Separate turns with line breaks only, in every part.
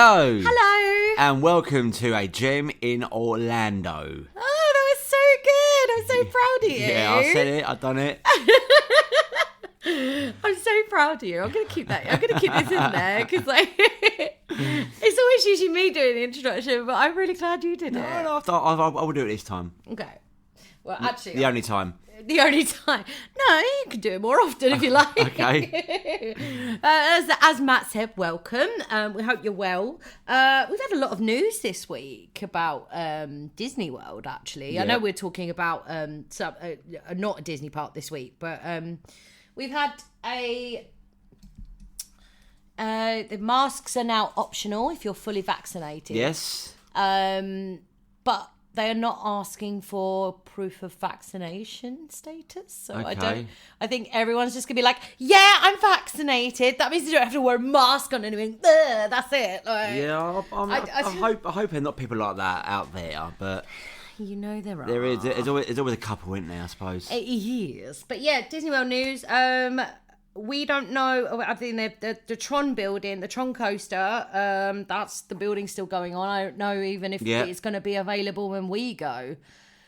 Hello.
Hello.
And welcome to a gym in Orlando.
Oh, that was so good. I'm so proud of you.
Yeah, I said it. I've done it.
I'm so proud of you. I'm going to keep that. I'm going to keep this in there because it's always usually me doing the introduction, but I'm really glad you did it.
No, I will do it this time.
Okay. Well, actually.
The only time.
The only time. No, you can do it more often if you like.
Okay.
As Matt said, welcome. We hope you're well. We've had a lot of news this week about Disney World, actually.
Yeah.
I know we're talking about not a Disney park this week, but we've had the masks are now optional if you're fully vaccinated.
Yes.
But they are not asking for proof of vaccination status. So
Okay.
I think everyone's just going to be like, yeah, I'm vaccinated. That means you don't have to wear a mask on anything. That's it. Like,
Yeah, I hope there are not people like that out there, but
you know there are.
there's always a couple, isn't there, I suppose?
It is. But yeah, Disney World news. We don't know. I think the Tron building, the Tron coaster, that's the building still going on. I don't know even if it's going to be available when we go.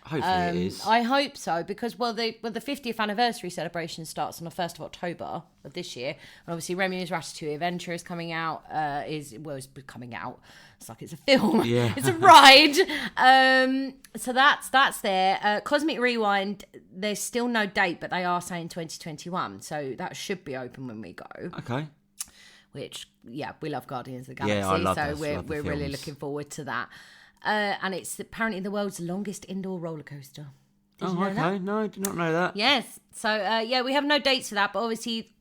Hopefully it is.
I hope so because the 50th anniversary celebration starts on the 1st of October of this year, and obviously Remy's Ratatouille Adventure is coming out. It's coming out. It's like it's a film.
Yeah.
It's a ride. So that's there. Cosmic Rewind. There's still no date, but they are saying 2021. So that should be open when we go.
Okay.
Which we love Guardians of the Galaxy.
Yeah, I love
so
those.
we're
Love the
really
films.
looking forward to that. And it's apparently the world's longest indoor roller coaster. Did you know
Okay.
that?
No, I did not know that.
Yes. So, we have no dates for that, but obviously,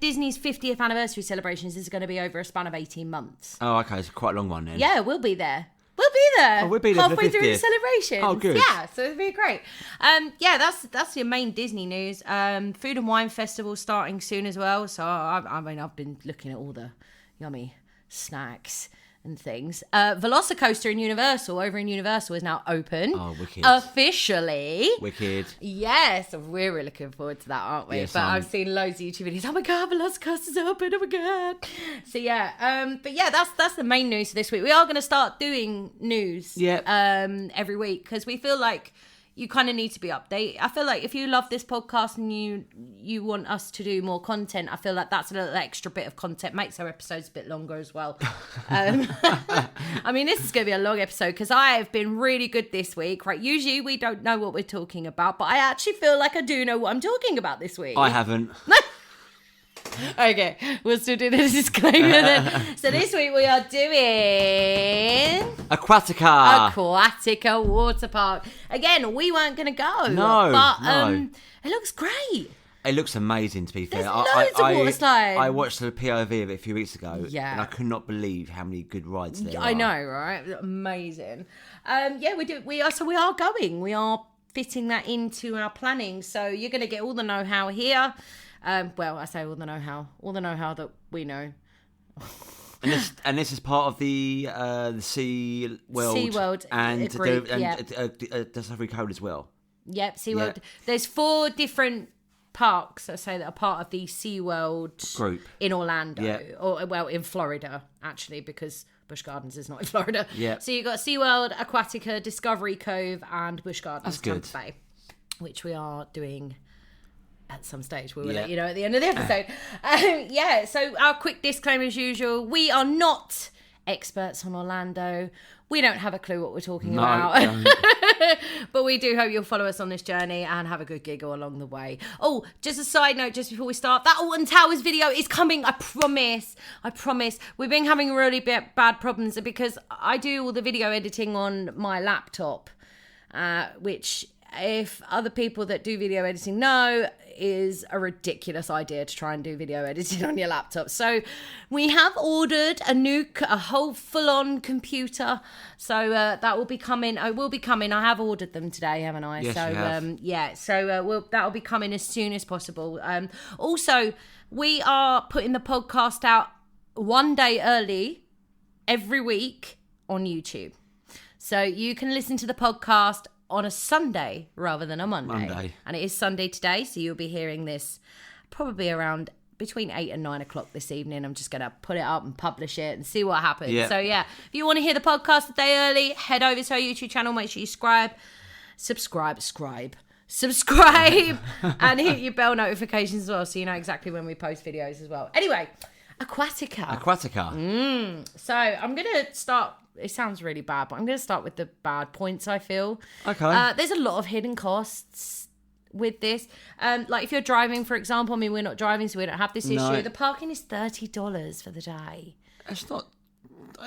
Disney's 50th anniversary celebrations is going to be over a span of 18 months.
Oh, okay. It's quite a long one then.
Yeah, we'll be there. We'll be there.
Oh, we'll be there for the
halfway through the
50th.
celebrations.
Oh, good.
Yeah, so it'll be great. That's your main Disney news. Food and Wine Festival starting soon as well. So I've been looking at all the yummy snacks and things. Velocicoaster in Universal, over in Universal, is now open.
Oh, wicked.
Officially.
Wicked.
Yes, we're really looking forward to that, aren't we?
Yes,
but I've seen loads of YouTube videos. Oh my god, Velocicoaster's open! Oh my god! So that's the main news for this week. We are going to start doing news, every week because we feel like you kind of need to be updated. I feel like if you love this podcast and you want us to do more content, I feel like that's a little extra bit of content. Makes our episodes a bit longer as well. I mean, this is going to be a long episode because I have been really good this week. Right? Usually we don't know what we're talking about, but I actually feel like I do know what I'm talking about this week.
I haven't.
Okay, we'll still do the disclaimer then. So this week we are doing
Aquatica
water park. Again, we weren't going to go.
No,
but
no.
It looks great.
It looks amazing, to be fair.
There's loads of water slides.
I watched the POV of it a few weeks ago,
Yeah.
and I could not believe how many good rides there are.
I know, right? Amazing. We do. We are going. We are fitting that into our planning. So you're going to get all the know-how here. I say all the know-how that we know.
And this is part of the Sea World and
group,
Discovery Code as well.
Yep, SeaWorld. Yeah. There's 4 different parks, I say, that are part of the SeaWorld
group
in Orlando.
Yeah.
Or, in Florida, actually, because Busch Gardens is not in Florida.
Yeah.
So you've got SeaWorld, Aquatica, Discovery Cove, and Busch Gardens,
That's
Tampa Bay, which we are doing at some stage. We will let you know at the end of the episode. So our quick disclaimer as usual, we are not experts on Orlando. We don't have a clue what we're talking about. But we do hope you'll follow us on this journey and have a good giggle along the way. Oh, just a side note, just before we start, that Alton Towers video is coming, I promise. We've been having really bad problems because I do all the video editing on my laptop, which, if other people that do video editing know, is a ridiculous idea to try and do video editing on your laptop. So we have ordered a whole full-on computer. So that will be coming. I will be coming. I have ordered them today, haven't I?
Yes,
so
you have.
So that will be coming as soon as possible. Also, we are putting the podcast out one day early every week on YouTube. So you can listen to the podcast on a Sunday rather than a Monday. And it is Sunday today, so you'll be hearing this probably around between 8 and 9 o'clock this evening. I'm just going to put it up and publish it and see what happens.
Yeah.
So, yeah, if you want to hear the podcast a day early, head over to our YouTube channel. Make sure you subscribe, and hit your bell notifications as well so you know exactly when we post videos as well. Anyway, Aquatica. So I'm going to start, it sounds really bad, but I'm going to start with the bad points, I feel.
Okay.
There's a lot of hidden costs with this. Like if you're driving, for example, I mean, we're not driving, so we don't have this issue. The parking is $30 for the day.
It's not...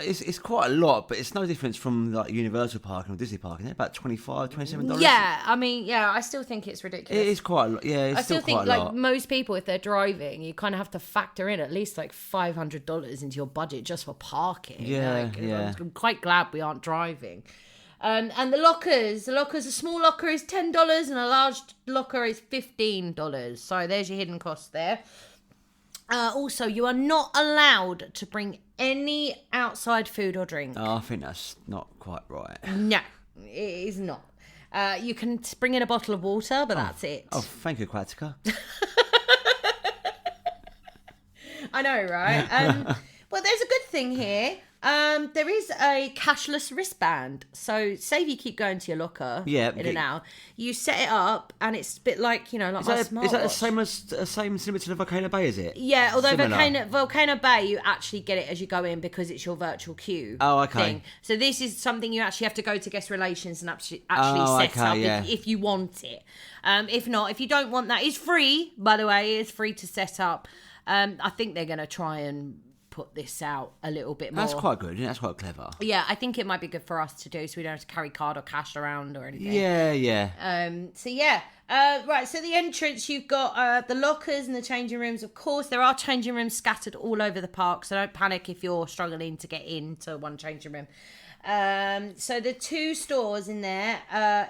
It's quite a lot, but it's no difference from like Universal parking or Disney parking. They're about $25, $27.
Yeah, I mean, yeah, I still think it's ridiculous.
It is quite a lot. Yeah, it's still quite a lot. I still think,
like, most people, if they're driving, you kind of have to factor in at least like $500 into your budget just for parking.
Yeah,
I'm quite glad we aren't driving. And the lockers, a small locker is $10 and a large locker is $15. So there's your hidden cost there. Also, you are not allowed to bring any outside food or drink.
Oh, I think that's not quite right.
No, it is not. You can bring in a bottle of water, but that's it.
Oh, thank you, Aquatica.
I know, right? Well, there's a good thing here. There is a cashless wristband. So say if you keep going to your locker in and out, you set it up and it's a bit like, like my smartwatch.
Is that the same similar to the Volcano Bay, is it?
Yeah, although Volcano Bay, you actually get it as you go in because it's your virtual queue thing. So this is something you actually have to go to guest relations and actually set up if you want it. If not, if you don't want that, it's free, by the way. It's free to set up. I think they're going to try and put this out a little bit more.
That's quite good. That's quite clever.
Yeah, I think it might be good for us to do so we don't have to carry card or cash around or anything.
Yeah.
Right, so the entrance, you've got the lockers and the changing rooms. Of course, there are changing rooms scattered all over the park, so don't panic if you're struggling to get into one changing room. So the two stores in there,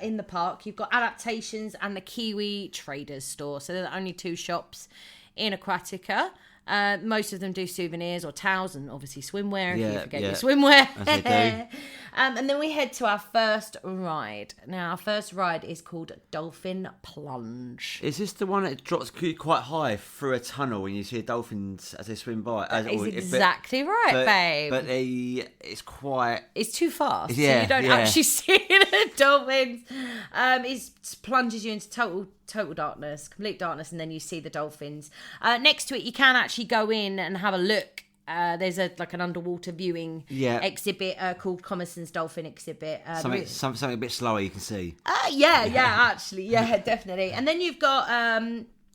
in the park, you've got Adaptations and the Kiwi Traders store. So they're the only two shops in Aquatica. Most of them do souvenirs or towels and obviously swimwear if you forget your swimwear.
As they do.
And then we head to our first ride. Now, our first ride is called Dolphin Plunge.
Is this the one that drops quite high through a tunnel and you see dolphins as they swim by?
That is exactly right, babe.
But it's quite...
It's too fast, so you don't actually see the dolphins. It plunges you into total darkness, complete darkness, and then you see the dolphins. Next to it, you can actually go in and have a look. There's an underwater viewing exhibit called Commerson's Dolphin Exhibit.
Something a bit slower you can see.
Actually, definitely. And then you've got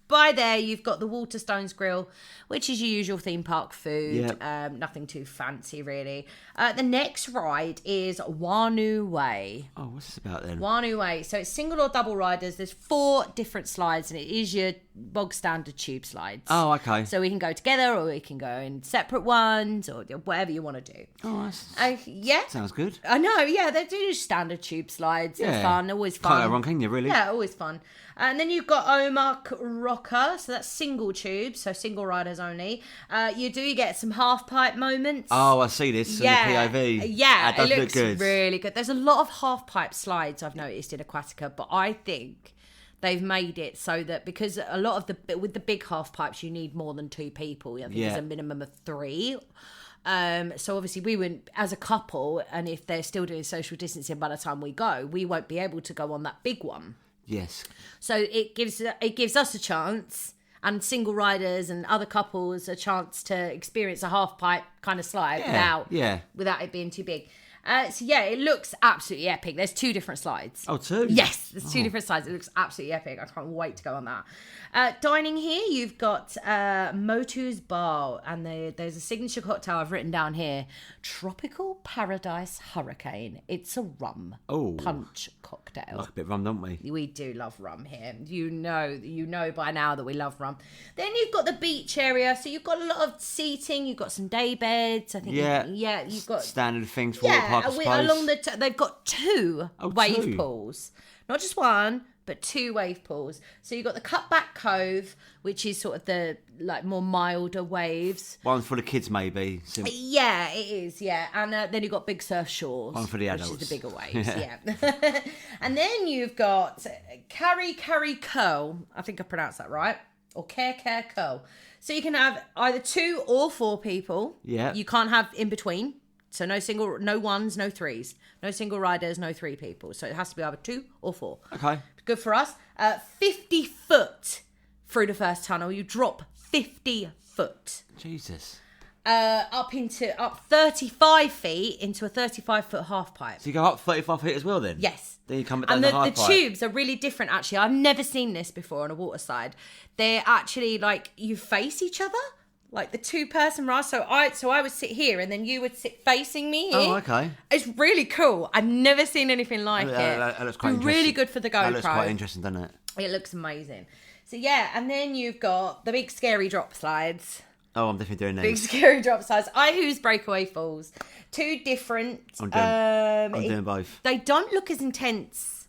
by there you've got the Waterstones Grill, which is your usual theme park food. Nothing too fancy really. The next ride is Wanu Way.
Oh, what's this about then?
Wanu Way. So it's single or double riders. There's 4 different slides and it is your bog standard tube slides.
Oh, okay.
So we can go together or we can go in separate ones or whatever you want to do.
Oh, that's... Sounds good.
I know, yeah. They do standard tube slides. They're fun, always fun.
Can't go wrong, can you, really?
Yeah, always fun. And then you've got Omak Rocker, so that's single tube, so single riders only. You get some half pipe moments.
Oh, I see this on the POV.
Yeah,
that does
it looks
look good.
Really good. There's a lot of half pipe slides I've noticed in Aquatica, but I think they've made it so that because a lot of with the big half pipes, you need more than 2 people. I think there's a minimum of 3. So obviously we wouldn't, as a couple, and if they're still doing social distancing by the time we go, we won't be able to go on that big one.
Yes.
So it gives us a chance, and single riders and other couples a chance to experience a half pipe kind of slide without it being too big. It looks absolutely epic. There's 2 different slides.
Oh, 2?
Yes, there's 2 different slides. It looks absolutely epic. I can't wait to go on that. Dining here, you've got Motu's Bar, and there's a signature cocktail I've written down here. Tropical Paradise Hurricane. It's a rum punch cocktail.
Like a bit of rum, don't we?
We do love rum here. You know by now that we love rum. Then you've got the beach area, so you've got a lot of seating. You've got some day beds. I think. You've got
standard things for water park, I suppose.
Along they've got 2 wave pools, not just one, but 2 wave pools. So you've got the Cutback Cove, which is sort of the more milder waves.
One for the kids, maybe.
Yeah, it is. Yeah, and then you've got Big Surf Shores.
One for the adults.
Which is the bigger waves. And then you've got Curry Curl. I think I pronounced that right. or Care Co. So you can have either 2 or 4 people.
Yeah.
You can't have in between. So no ones, no threes. No single riders, no 3 people. So it has to be either 2 or 4.
Okay.
Good for us. 50 foot through the first tunnel. You drop 50 foot.
Jesus.
Up 35 feet into a 35-foot half pipe.
So you go up 35 feet as well then?
Yes.
Then you come down
And
the half
the
pipe.
tubes are really different, actually. I've never seen this before on a water slide. They're actually like you face each other, like the 2-person ride. So I would sit here and then you would sit facing me here.
Oh, okay.
It's really cool. I've never seen anything like it.
That looks quite interesting.
Really good for the GoPro.
That looks quite interesting, doesn't it?
It looks amazing. So yeah, and then you've got the big scary drop slides.
Oh, I'm definitely doing
Big
these.
scary drop slides. Who's Breakaway Falls. 2 different.
I'm doing both.
They don't look as intense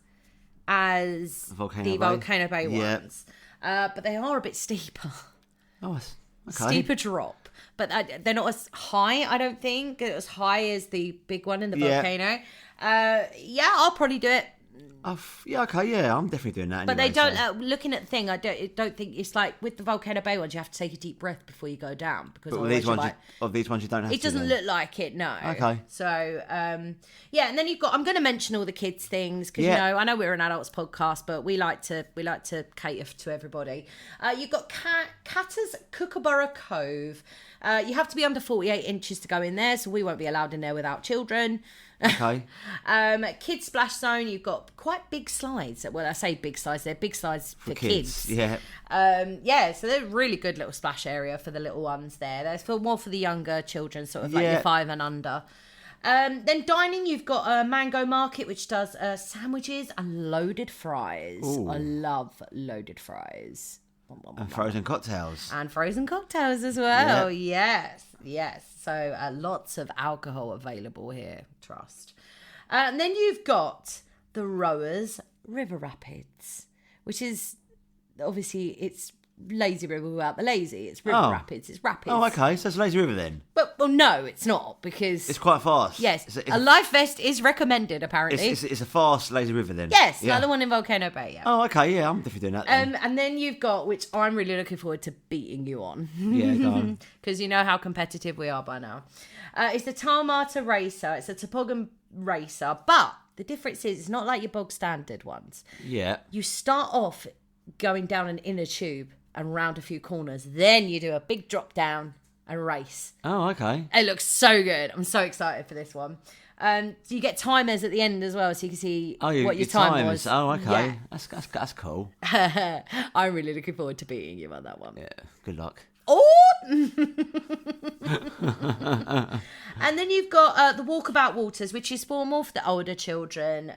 as the Volcano Bay ones. But they are a bit steeper.
Oh, okay.
Steeper drop. But they're not as high, I don't think. As high as the big one in the volcano. I'll probably do it.
Okay, I'm definitely doing that.
But
anyway,
they don't. Looking at the thing, I don't think it's like with the Volcano Bay ones. You have to take a deep breath before you go down because
But with these ones, you don't have to.
It doesn't look like it, no.
Okay.
So, and then you've got. I'm going to mention all the kids things because I know we're an adults podcast, but we like to cater to everybody. You've got Catter's Kookaburra Cove. You have to be under 48 inches to go in there, so we won't be allowed in there without children.
Okay.
Kids Splash Zone, you've got quite big slides. Well, I say big slides, they're big slides for kids.
Yeah.
So they're a really good little splash area for the little ones there. There's more for the younger children, sort of like your 5 and under. Then dining, you've got a Mango Market, which does sandwiches and loaded fries.
Ooh.
I love loaded fries.
And frozen cocktails.
And frozen cocktails as well. Yes. So lots of alcohol available here. Trust. And then you've got the Rowers River Rapids, which is obviously it's lazy river without the lazy. It's river rapids. It's rapids.
Oh, okay. So it's a lazy river then.
But no, it's not because
it's quite fast.
Yes, a life vest is recommended. Apparently,
it's a fast lazy river then.
Yes, like the one in Volcano Bay. Yeah.
Oh, okay. Yeah, I'm definitely doing that. Then.
And then you've got, which I'm really looking forward to beating you on.
Yeah, go on.
Because you know how competitive we are by now. It's the Tarmata Racer. It's a toboggan racer, but the difference is it's not like your bog standard ones.
Yeah.
You start off going down an inner tube and round a few corners. Then you do a big drop down and race.
Oh, okay.
It looks so good. I'm so excited for this one. So you get timers at the end as well, so you can see what your time was.
Oh, okay.
Yeah.
That's cool.
I'm really looking forward to beating you on that one.
Yeah. Good luck.
Oh! And then you've got the Walkabout Waters, which is more for the older children.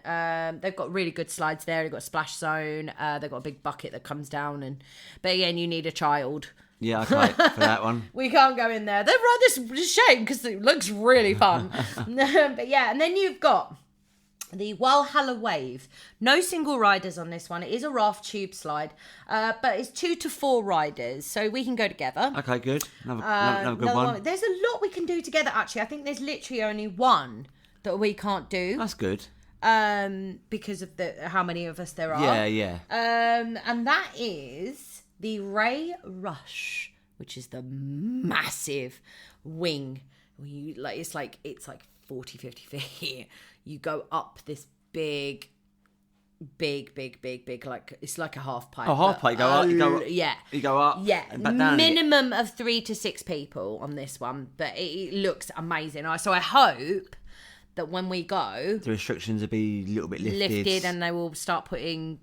They've got really good slides there. They've got a splash zone. They've got a big bucket that comes down. But again, you need a child.
Yeah, okay, for that one.
We can't go in there. They're rather shame because it looks really fun. But yeah, and then you've got the Walhalla Wave. No single riders on this one. It is a raft tube slide, but it's 2 to 4 riders, so we can go together.
Okay, good. Another good one.
There's a lot we can do together, actually. I think there's literally only one that we can't do.
That's good.
Because of how many of us there are.
Yeah.
And that is the Ray Rush, which is the massive wing. It's like 40, 50 feet. You go up this big, like it's like a half pipe.
Oh, half pipe. You go up.
Yeah.
You go up.
Yeah.
And back down
Minimum of 3 to 6 people on this one, but it looks amazing. So I hope that when we go,
the restrictions will be a little bit lifted,
and they will start putting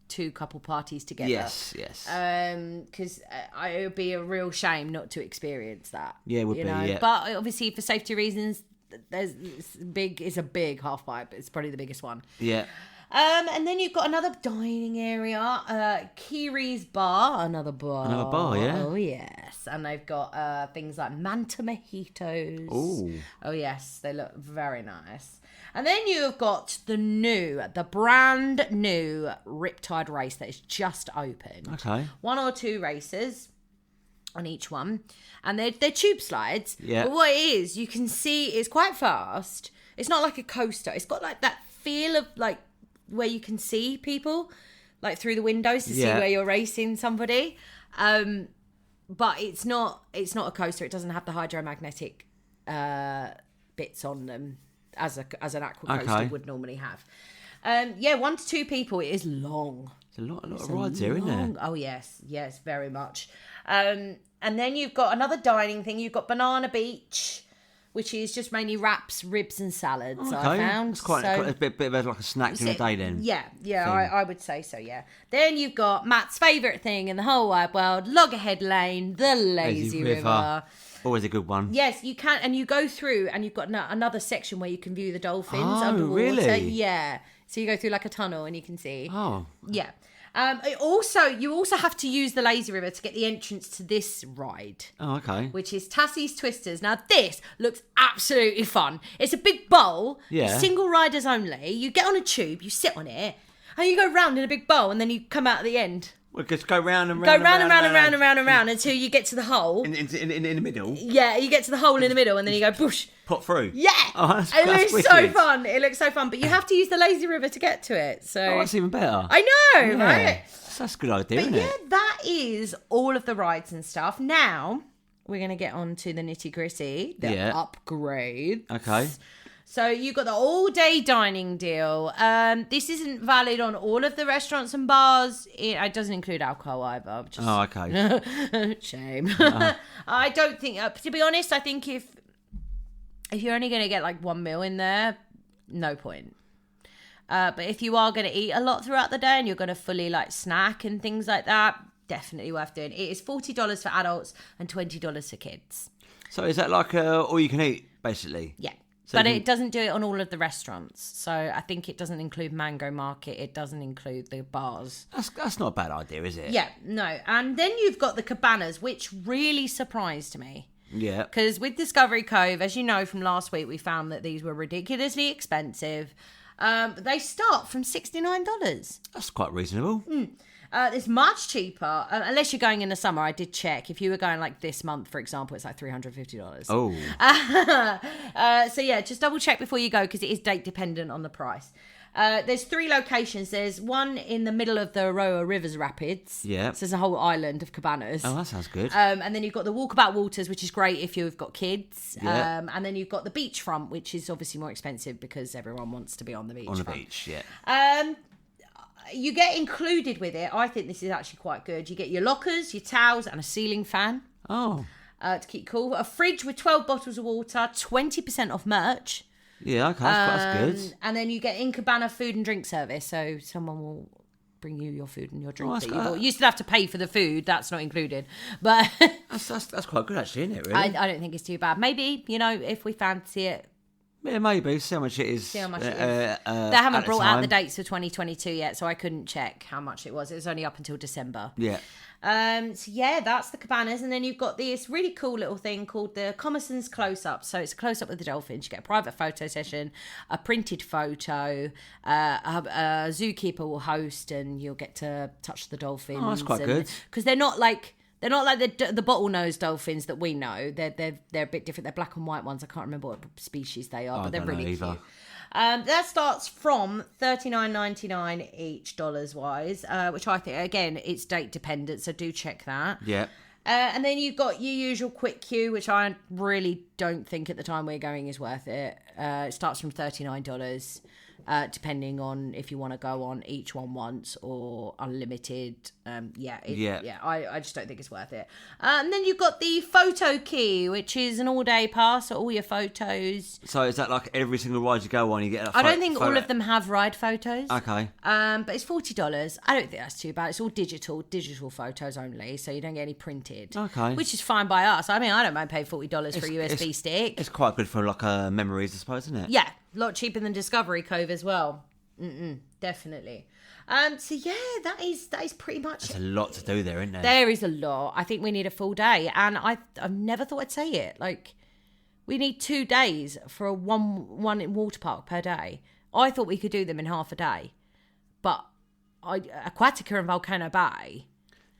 2 couple parties together.
Yes.
Because it would be a real shame not to experience that.
Yeah, it would be. Yeah.
But obviously, for safety reasons, it's a big half pipe. It's probably the biggest one.
Yeah.
And then you've got another dining area, Kiri's Bar, another bar.
Yeah.
Oh yes, and they've got things like Manta Mojitos.
Ooh.
Oh yes, they look very nice. And then you've got the brand new Riptide race that is just opened.
Okay. 1
or 2 races on each one, and they're tube slides.
Yeah.
But what it is, you can see it's quite fast. It's not like a coaster. It's got like that feel of like where you can see people, like through the windows to see where you're racing somebody. But it's not a coaster. It doesn't have the hydromagnetic bits on them as an aqua coaster would normally have. 1 to 2 people. It is long.
It's a lot of rides here, isn't there?
Oh yes, very much. And then you've got another dining thing. You've got Banana Beach, which is just mainly wraps, ribs, and salads.
Okay.
I found
It's quite a bit of like a snack during the day then.
Yeah, I would say so. Yeah. Then you've got Matt's favourite thing in the whole wide world: Loggerhead Lane, the Lazy River.
Always a good one.
Yes, you can, and you go through, and you've got another section where you can view the dolphins
underwater.
Really? Yeah. So you go through like a tunnel, and you can see.
Oh.
Yeah. You also have to use the Lazy River to get the entrance to this ride.
Oh, okay.
Which is Tassie's Twisters. Now, this looks absolutely fun. It's a big bowl.
Yeah.
Single riders only. You get on a tube, you sit on it, and you go round in a big bowl, and then you come out at the end.
Well, just go round and round.
Go round and round until you get to the hole.
In the middle?
Yeah, you get to the hole in the middle, and then you go, push.
Pop through?
Yeah.
Oh,
it looks so fun. It looks so fun. But you have to use the Lazy River to get to it. So.
Oh, that's even better.
I know, right?
That's a good idea, isn't it?
That is all of the rides and stuff. Now, we're going to get on to the nitty-gritty, the upgrades.
Okay.
So you've got the all-day dining deal. This isn't valid on all of the restaurants and bars. It doesn't include alcohol either.
Oh, okay.
Shame. I don't think... to be honest, I think if you're only going to get like 1 meal in there, no point. But if you are going to eat a lot throughout the day and you're going to fully like snack and things like that, definitely worth doing. It is $40 for adults and $20 for kids.
So is that like all you can eat, basically?
Yeah. So it doesn't do it on all of the restaurants. So I think it doesn't include Mango Market. It doesn't include the bars.
That's not a bad idea, is it?
Yeah, no. And then you've got the cabanas, which really surprised me.
Yeah.
Because with Discovery Cove, as you know from last week, we found that these were ridiculously expensive. They start from $69.
That's quite reasonable.
It's much cheaper, unless you're going in the summer. I did check. If you were going like this month, for example, it's like $350.
Oh.
So yeah, just double check before you go because it is date dependent on the price. There's 3 locations. There's one in the middle of the Aroa Rivers Rapids.
Yeah.
So there's a whole island of cabanas.
Oh, that sounds good.
And then you've got the Walkabout Waters, which is great if you've got kids.
Yeah.
And then you've got the beachfront, which is obviously more expensive because everyone wants to be on the beach.
On the beach, yeah.
You get included with it. I think this is actually quite good. You get your lockers, your towels, and a ceiling fan.
Oh.
To keep cool. A fridge with 12 bottles of water, 20% off merch.
Yeah, okay, that's good.
And then you get in-cabana food and drink service. So someone will bring you your food and your drink that you bought. You still have to pay for the food. That's not included. But
that's quite good, actually, isn't it, really?
I don't think it's too bad. Maybe, if we fancy it.
Yeah, maybe. See how much it is.
See how much it is. They haven't brought out the dates for 2022 yet, so I couldn't check how much it was. It was only up until December.
Yeah.
So yeah, that's the cabanas, and then you've got this really cool little thing called the Commerson's Close-Up. So it's a close-up with the dolphins. You get a private photo session, a printed photo, a zookeeper will host, and you'll get to touch the dolphins.
Oh, that's quite good.
Because they're not like the bottlenose dolphins that we know. They're a bit different. They're black and white ones. I can't remember what species they are, but they're really cute. That starts from $39.99 each dollars-wise, which I think, again, it's date dependent, so do check that.
Yeah.
And then you've got your usual quick queue, which I really don't think at the time we're going is worth it. It starts from $39, depending on if you want to go on each one once or unlimited. I just don't think it's worth it. And then you've got the photo key, which is an all-day pass, so all your photos.
So is that like every single ride you go on, you get a
I don't think all of them have ride photos.
Okay.
But it's $40. I don't think that's too bad. It's all digital photos only, so you don't get any printed.
Okay.
Which is fine by us. I mean, I don't mind paying $40 for a USB stick.
It's quite good for like memories, I suppose, isn't it?
Yeah, a lot cheaper than Discovery Cove as well. Definitely. So yeah, that is pretty much.
There's a lot to do there, isn't there?
There is a lot. I think we need a full day, and I've never thought I'd say it. Like, we need 2 days for a one water park per day. I thought we could do them in half a day, but Aquatica and Volcano Bay.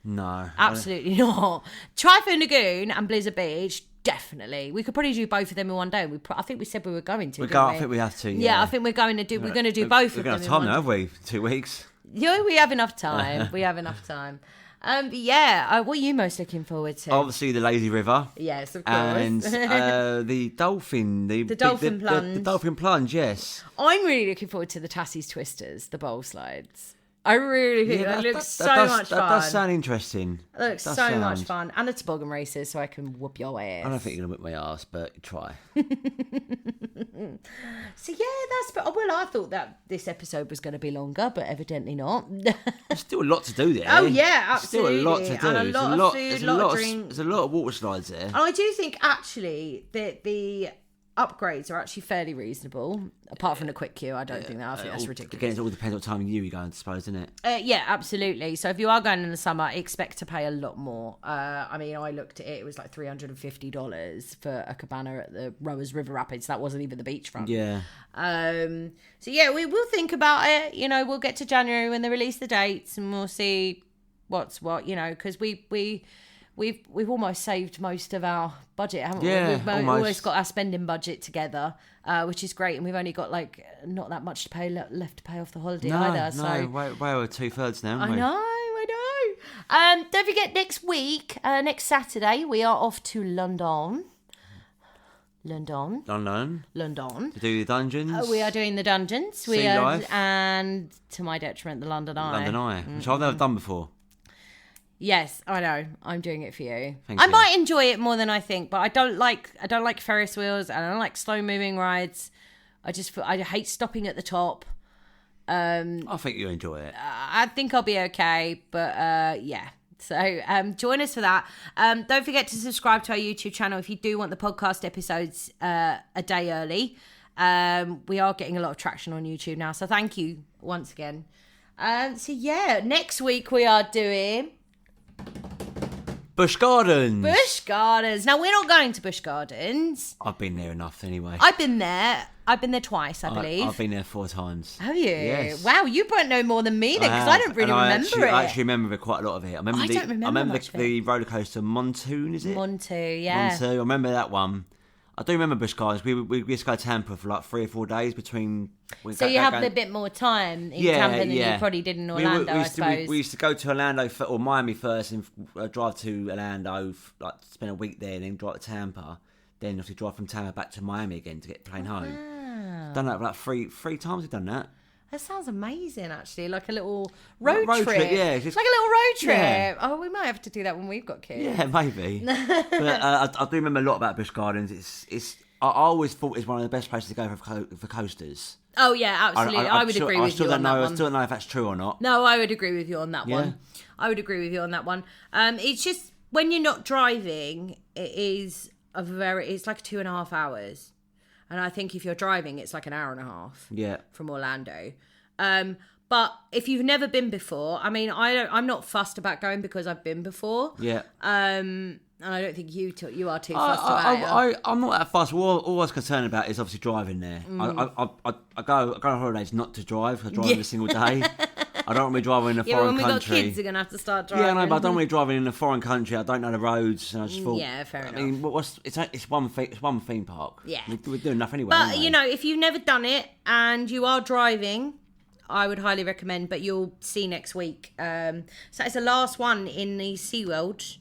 No,
absolutely not. Typhoon Lagoon and Blizzard Beach. Definitely, we could probably do both of them in one day. I think we said we were going to.
I think we have to.
Yeah, I think we're going to do. We're going to do both of them.
We're going to have time now, have we? 2 weeks.
Yeah, we have enough time. We have enough time. What are you most looking forward to?
Obviously, the lazy river.
Yes, of course.
And the dolphin. The
dolphin plunge.
The dolphin plunge, yes.
I'm really looking forward to the Tassie's Twisters, the bowl slides. I really think that looks so much fun.
That does sound interesting.
It looks so much fun. And the toboggan races, so I can whoop your ass.
I don't think you're going to whip my ass, but try.
So I thought that this episode was going to be longer, but evidently not.
There's still a lot to do there.
Oh yeah, absolutely.
Still a lot to do.
And a lot of food, a lot of drink.
There's a lot of water slides there.
And I do think actually that the upgrades are actually fairly reasonable. Apart from the quick queue, I don't think that. I think that's ridiculous.
Again, it all depends what time of year you go, I suppose, doesn't it?
Yeah, absolutely. So if you are going in the summer, expect to pay a lot more. I mean, I looked at it; it was like $350 for a cabana at the Rowers River Rapids. That wasn't even the beachfront.
Yeah.
So yeah, we will think about it. You know, we'll get to January when they release the dates, and we'll see what's what. You know, because we've almost saved most of our budget, haven't we? We've almost got our spending budget together, which is great, and we've only got like not that much to pay left to pay off the holiday either. So
way over 2/3 now.
I know. Don't forget next Saturday we are off to London.
To do the dungeons.
We are doing the dungeons.
Sea life.
And to my detriment, the London Eye.
Which I've never done before.
Yes, I know. I'm doing it for you.
Thank
I
you.
might enjoy it more than I think, but I don't like Ferris wheels, and I don't like slow moving rides. I hate stopping at the top.
I think you'll enjoy it.
I think I'll be okay, but yeah. So join us for that. Don't forget to subscribe to our YouTube channel if you do want the podcast episodes a day early. We are getting a lot of traction on YouTube now, so thank you once again. So yeah, next week we are doing
Busch Gardens.
Now we're not going to Busch Gardens.
I've been there enough anyway.
I've been there twice, I believe.
I've been there 4 times.
Have you?
Yes.
Wow, you don't know more than me then, because I don't really remember it.
I actually remember quite a lot of it. I remember the roller coaster Montoon, is it?
Montoon, yeah.
Montoon, I remember that one. I do remember Busch Gardens. We used to go to Tampa for like 3 or 4 days between.
So you have a bit more time in Tampa than you probably did in Orlando, I suppose.
We used to go to Orlando or Miami first, and drive to Orlando, like spend a week there, and then drive to Tampa. Then obviously drive from Tampa back to Miami again to get the plane home.
Wow.
Done that like three times. We've done that.
That sounds amazing, actually. Like a little road trip.
Yeah,
it's like a little road trip. Yeah. Oh, we might have to do that when we've got kids.
Yeah, maybe. But I do remember a lot about Busch Gardens. I always thought it's one of the best places to go for coasters.
Oh yeah, absolutely. I would agree with you on that one.
I still don't know if that's true or not.
No, I would agree with you on that one. I would agree with you on that one. It's just when you're not driving, it's like 2.5 hours. And I think if you're driving, it's like an hour and a half.
Yeah. From
Orlando. But if you've never been before, I mean, I'm not fussed about going because I've been before.
Yeah.
And I don't think you are too fussed about it.
I'm not that fussed. All I was concerned about is obviously driving there. I go on holidays not to drive. I drive every single day. I don't want to be driving in a foreign country.
Yeah, when we've got kids, they're going to have to start driving.
Yeah, I know, but I don't want to be driving in a foreign country. I don't know the roads. And I just thought...
Yeah, fair enough.
I mean, it's one theme park.
Yeah.
We're doing enough anyway.
But, you know, if you've never done it and you are driving, I would highly recommend, but you'll see next week. So it's the last one in the SeaWorld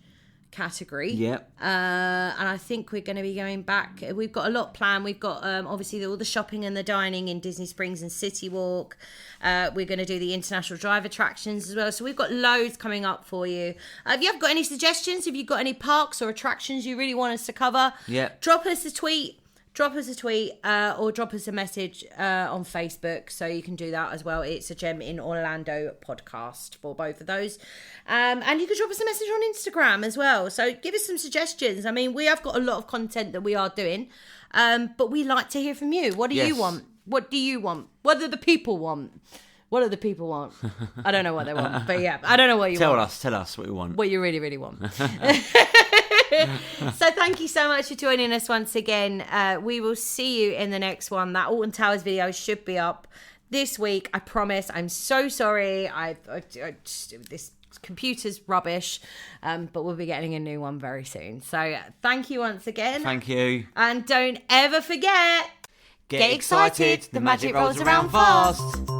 category.
Yep.
And I think we're going to be going back. We've got a lot planned. We've got obviously all the shopping and the dining in Disney Springs and City Walk. We're going to do the International Drive attractions as well. So we've got loads coming up for you. If you have got any suggestions, if you've got any parks or attractions you really want us to cover, drop us a tweet. Or drop us a message on Facebook, so you can do that as well. It's a Gem in Orlando podcast for both of those. And you can drop us a message on Instagram as well. So give us some suggestions. I mean, we have got a lot of content that we are doing, but we like to hear from you. What do you want? What do you want? What do the people want? What do the people want? I don't know what they want, but yeah, I don't know what you want.
Tell us what you want.
What you really, really want. So thank you so much for joining us once again. We will see you in the next one. That Alton Towers video should be up this week. I promise. I'm so sorry. This computer's rubbish, but we'll be getting a new one very soon. So thank you once again.
Thank you.
And don't ever forget,
get excited. The magic rolls around fast.